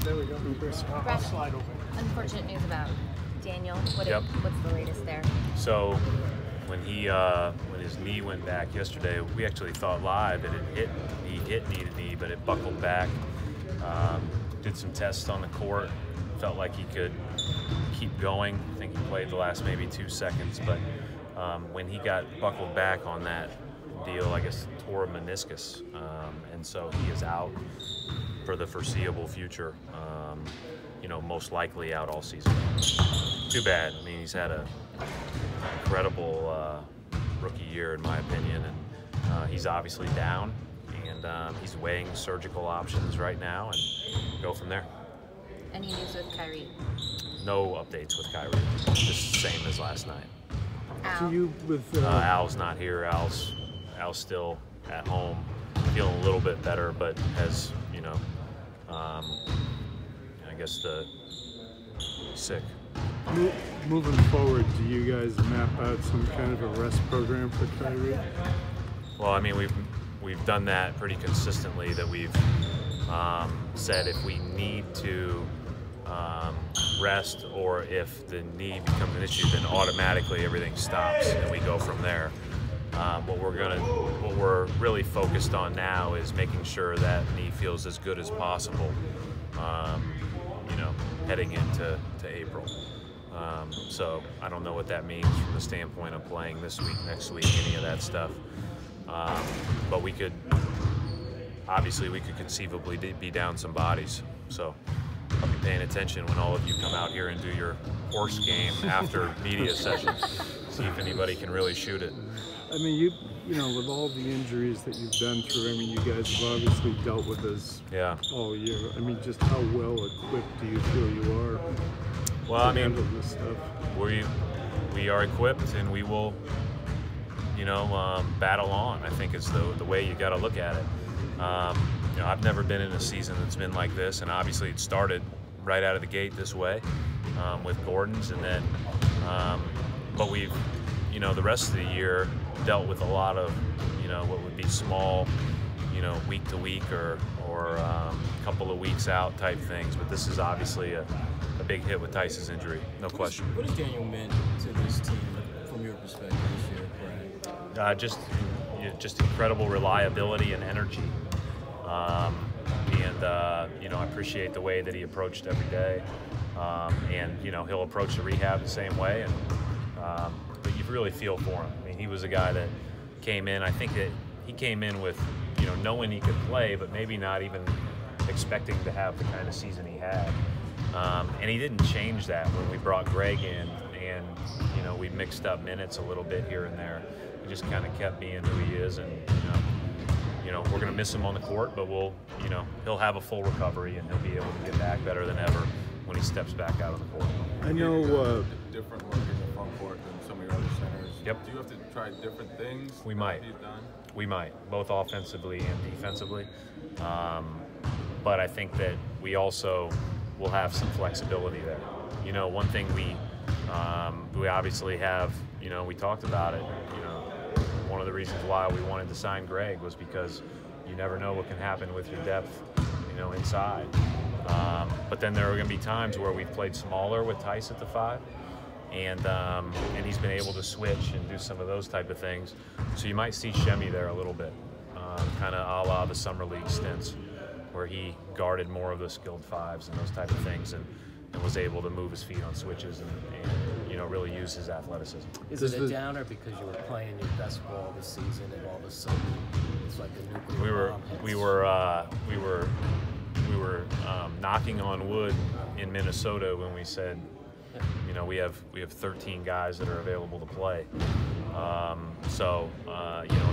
There we go. I'll slide over. Unfortunate news about Daniel. What's the latest there? So when his knee went back yesterday, we actually thought live that he hit knee to knee, but it buckled back. Did some tests on the court. Felt like he could keep going. I think he played the last maybe 2 seconds, but when he got buckled back on that deal, I guess tore a meniscus, and so he is out for the foreseeable future. Most likely out all season. Too bad. I mean, he's had an incredible rookie year, in my opinion, and he's obviously down, and he's weighing surgical options right now, and go from there. Any news with Kyrie? No updates with Kyrie. Just the same as last night. Al? Al's not here. Al's still at home, feeling a little bit better, but has, I guess sick. Moving forward, do you guys map out some kind of a rest program for Kyrie? Well, I mean, we've done that pretty consistently. That we've said if we need to rest, or if the knee becomes an issue, then automatically everything stops and we go from there. What we're really focused on now is making sure that knee feels as good as possible, heading into April. So I don't know what that means from the standpoint of playing this week, next week, any of that stuff. But we could conceivably be down some bodies. So I'll be paying attention when all of you come out here and do your horse game after media session. See if anybody can really shoot it. I mean, with all the injuries that you've been through, I mean, you guys have obviously dealt with this all year. I mean, just how well equipped do you feel you are to handle this stuff? We are equipped, and we will, battle on, I think is the way you got to look at it. I've never been in a season that's been like this, and obviously it started right out of the gate this way with Gordon's, and then, but we've, the rest of the year dealt with a lot of, what would be small, week to week or a couple of weeks out type things. But this is obviously a big hit with Theis' injury, no question. What has Daniel meant to this team from your perspective this year, Brian? Just incredible reliability and energy. I appreciate the way that he approached every day. He'll approach the rehab the same way. But you really feel for him. I mean, he was a guy that came in. I think that he came in with, knowing he could play, but maybe not even expecting to have the kind of season he had. And he didn't change that when we brought Greg in, and we mixed up minutes a little bit here and there. He just kind of kept being who he is, and we're going to miss him on the court, but he'll have a full recovery, and he'll be able to get back better than ever when he steps back out on the court. I know different work in the front court than some of your other centers. Yep. Do you have to try different things? We might. He's done? We might, both offensively and defensively. But I think that we also will have some flexibility there. One thing we obviously have, we talked about it, one of the reasons why we wanted to sign Greg was because you never know what can happen with your depth, inside. But then there are going to be times where we've played smaller with Theis at the 5, and he's been able to switch and do some of those type of things. So you might see Shemi there a little bit, kind of a la the summer league stints, where he guarded more of the skilled 5s and those type of things, and was able to move his feet on switches and really use his athleticism. Is it a downer because you were playing your best ball this season, and all of a sudden it's like a nuclear bomb hits? We were knocking on wood in Minnesota when we said, we have 13 guys that are available to play.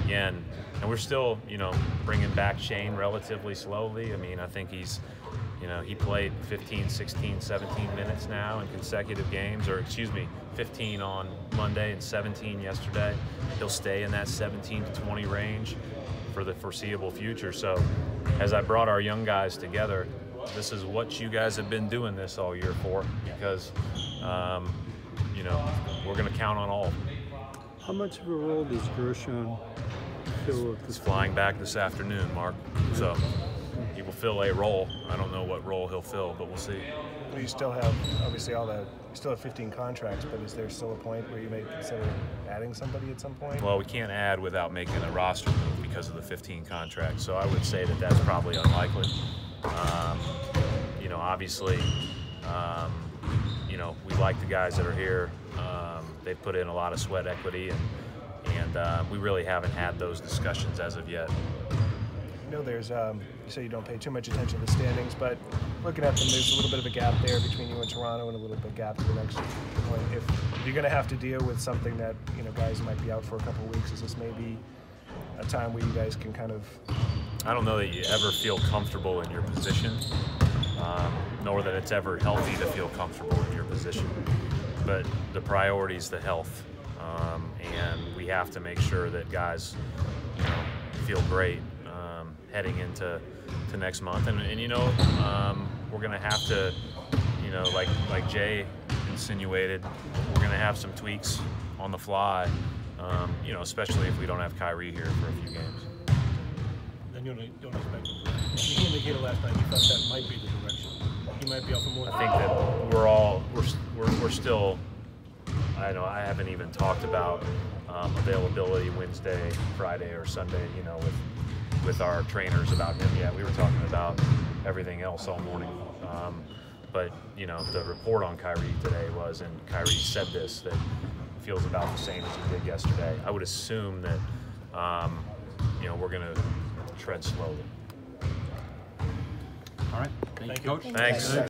Again, and we're still, bringing back Shane relatively slowly. I mean, I think he's, he played 15, 16, 17 minutes now in consecutive games, or 15 on Monday and 17 yesterday. He'll stay in that 17 to 20 range for the foreseeable future. So as I brought our young guys together, this is what you guys have been doing this all year for, because, we're going to count on all of them. How much of a role does Gershon fill with this? He's flying back this afternoon, Mark. So he will fill a role. I don't know what role he'll fill, but we'll see. Well, you still have, obviously, you still have 15 contracts, but is there still a point where you may consider adding somebody at some point? Well, we can't add without making a roster move because of the 15 contracts, so I would say that that's probably unlikely. You know, obviously, you know, we like the guys that are here. They've put in a lot of sweat equity, and we really haven't had those discussions as of yet. I know there's, you say you don't pay too much attention to the standings, but looking at them, there's a little bit of a gap there between you and Toronto, and a little bit of a gap to the next point. If you're going to have to deal with something that, you know, guys might be out for a couple of weeks, is this maybe a time where you guys can kind of... I don't know that you ever feel comfortable in your position, nor that it's ever healthy to feel comfortable in your position. But the priority is the health, and we have to make sure that guys, you know, feel great heading into next month. And you know, we're going to have to, you know, like Jay insinuated, we're going to have some tweaks on the fly, you know, especially if we don't have Kyrie here for a few games. Then you don't expect him. He indicated last night he thought that might be the direction. He might be out for more. I think that we're still. I know I haven't even talked about availability Wednesday, Friday, or Sunday. You know, with our trainers about him yet. We were talking about everything else all morning. But you know, the report on Kyrie today was, and Kyrie said this, that he feels about the same as he did yesterday. I would assume that you know, we're going to tread slowly. All right. Thank you, Coach. Thanks.